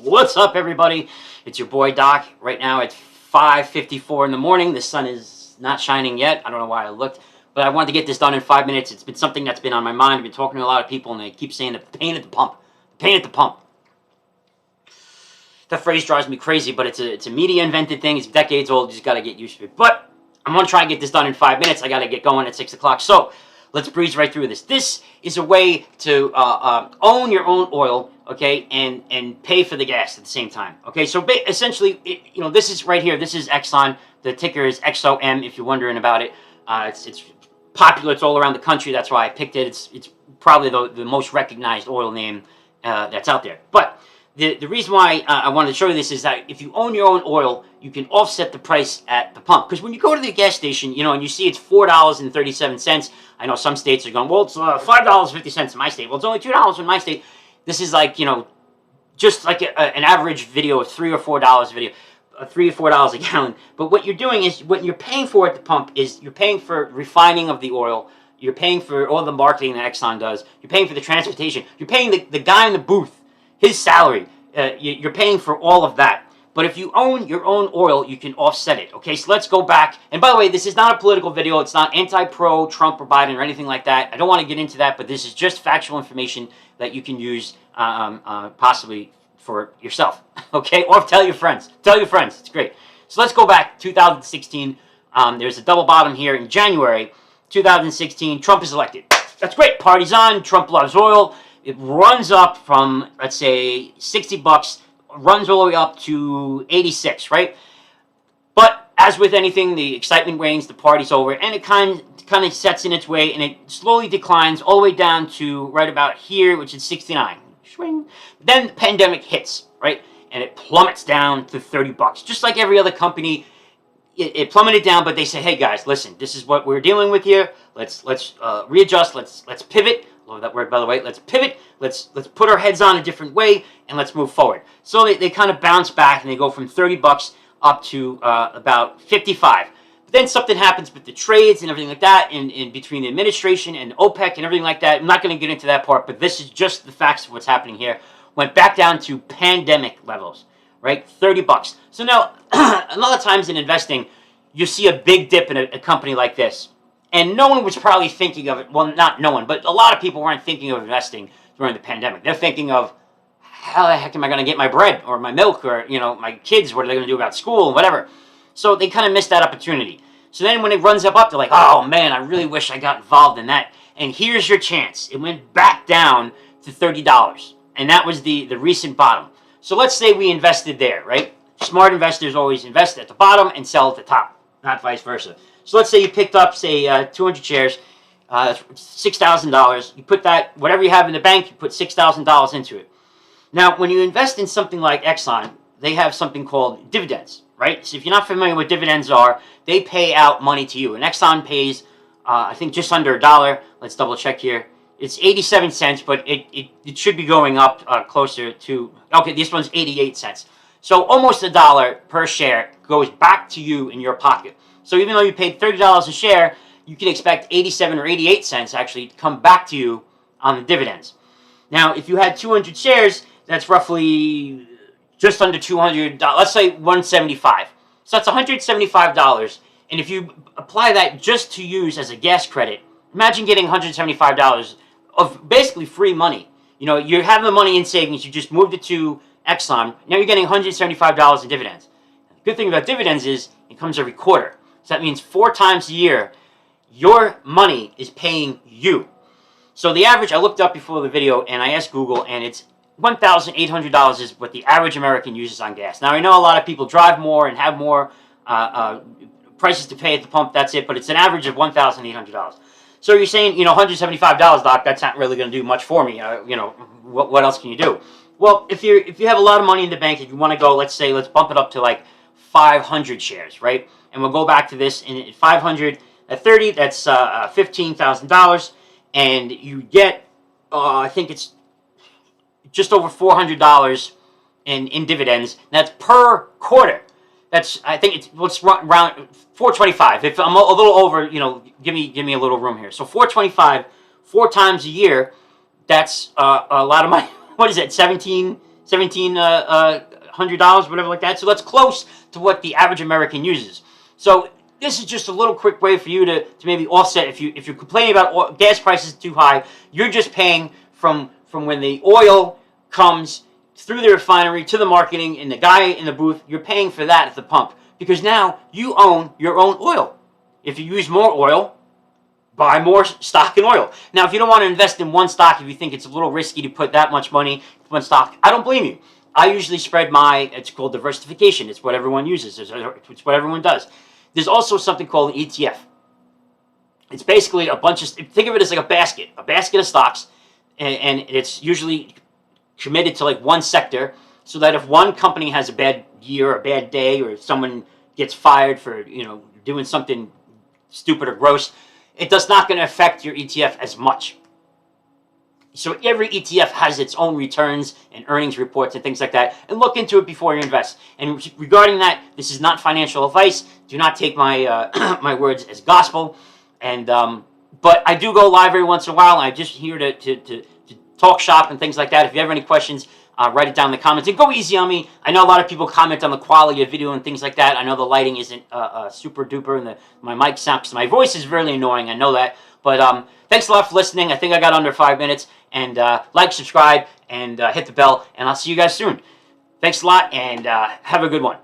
What's up, everybody? It's your boy Doc. Right now it's 5:54 in the morning. The sun is not shining yet. I don't know why I looked, but I wanted to get this done in 5 minutes. It's been something that's been on my mind. I've been talking to a lot of people, and they keep saying the pain at the pump. The pain at the pump. That phrase drives me crazy, but it's a media invented thing. It's decades old. You just got to get used to it. But I'm going to try and get this done in 5 minutes. I got to get going at 6 o'clock. So let's breeze right through this. This is a way to own your own oil, okay, and pay for the gas at the same time. Okay, so essentially, this is right here. This is Exxon. The ticker is XOM. If you're wondering about it, it's popular. It's all around the country. That's why I picked it. It's probably the most recognized oil name that's out there. But the reason why I wanted to show you this is that if you own your own oil, you can offset the price at the pump. Because when you go to the gas station, and you see it's $4.37. I know some states are going, well, it's $5.50 in my state. Well, it's only $2 in my state. This is like, just like an average video, $3 or $4 video, $3 or $4 a gallon. But what you're doing is, what you're paying for at the pump is you're paying for refining of the oil. You're paying for all the marketing that Exxon does. You're paying for the transportation. You're paying the guy in the booth, his salary. You're paying for all of that. But if you own your own oil, you can offset it. Okay, so let's go back. And by the way, this is not a political video. It's not anti-pro, Trump or Biden or anything like that. I don't want to get into that, but this is just factual information that you can use possibly for yourself. Okay, or tell your friends. Tell your friends. It's great. So let's go back. 2016. There's a double bottom here in January 2016. Trump is elected. That's great. Party's on. Trump loves oil. It runs up from, let's say, $60, runs all the way up to 86, right? But as with anything, the excitement wanes, the party's over, and it kind of sets in its way, and it slowly declines all the way down to right about here, which is 69. Swing. Then the pandemic hits, right? And it plummets down to $30. Just like every other company, it plummeted down, but they say, hey guys, listen, this is what we're dealing with here. Let's readjust. Let's pivot. Love that word, by the way. Let's pivot. Let's put our heads on a different way, and let's move forward. So they kind of bounce back, and they go from $30 up to about 55. But then something happens with the trades and everything like that, in between the administration and OPEC and everything like that. I'm not going to get into that part, but this is just the facts of what's happening here. Went back down to pandemic levels, right? $30. So now, a lot of times in investing, you see a big dip in a company like this. And no one was probably thinking of it. Well, not no one, but a lot of people weren't thinking of investing during the pandemic. They're thinking of, how the heck am I going to get my bread or my milk or, my kids, what are they going to do about school and whatever. So they kind of missed that opportunity. So then when it runs up, they're like, oh man, I really wish I got involved in that. And here's your chance. It went back down to $30. And that was the recent bottom. So let's say we invested there, right? Smart investors always invest at the bottom and sell at the top, not vice versa. So let's say you picked up, say, 200 shares, $6,000. You put that, whatever you have in the bank, you put $6,000 into it. Now, when you invest in something like Exxon, they have something called dividends, right? So if you're not familiar with what dividends are, they pay out money to you. And Exxon pays, I think, just under $1. Let's double check here. It's 87 cents, but it should be going up closer to, okay, this one's 88 cents. So almost $1 per share goes back to you in your pocket. So even though you paid $30 a share, you can expect 87 or 88 cents actually to come back to you on the dividends. Now, if you had 200 shares, that's roughly just under $200. Let's say 175. So that's $175. And if you apply that just to use as a gas credit, imagine getting $175 of basically free money. You have the money in savings. You just moved it to Exxon. Now you're getting $175 in dividends. The good thing about dividends is it comes every quarter. So that means 4 times a year, your money is paying you. So the average, I looked up before the video, and I asked Google, and it's $1,800 is what the average American uses on gas. Now, I know a lot of people drive more and have more prices to pay at the pump, that's it, but it's an average of $1,800. So you're saying, $175, Doc, that's not really going to do much for me. What else can you do? Well, if you have a lot of money in the bank, if you want to go, let's bump it up to like 500 shares, right? And we'll go back to this, and at 500 at 30, that's $15,000, and you get, I think it's just over $400 in dividends. That's per quarter. That's, I think it's, let's run around 425. If I'm a little over, give me a little room here. So 425, 4 times a year, that's a lot of money. What is it? 17 $1,700, whatever like that. So that's close to what the average American uses. So this is just a little quick way for you to maybe offset. If you're complaining about gas prices too high, you're just paying from when the oil comes through the refinery to the marketing and the guy in the booth. You're paying for that at the pump because now you own your own oil. If you use more oil, buy more stock in oil. Now, if you don't want to invest in one stock, if you think it's a little risky to put that much money in one stock, I don't blame you. I usually spread it's called diversification. It's what everyone uses. It's what everyone does. There's also something called an ETF. It's basically a bunch of, think of it as like a basket of stocks, and it's usually committed to like one sector, so that if one company has a bad year or a bad day, or someone gets fired for doing something stupid or gross, it does not going to affect your ETF as much. So every ETF has its own returns and earnings reports and things like that, and look into it before you invest. And regarding that, this is not financial advice. Do not take my my words as gospel. And but I do go live every once in a while. I'm just here to talk shop and things like that. If you have any questions, write it down in the comments. And go easy on me. I know a lot of people comment on the quality of video and things like that. I know the lighting isn't super duper, and my mic sounds, my voice is really annoying. I know that. But thanks a lot for listening. I think I got under 5 minutes. And like, subscribe, and hit the bell. And I'll see you guys soon. Thanks a lot, and have a good one.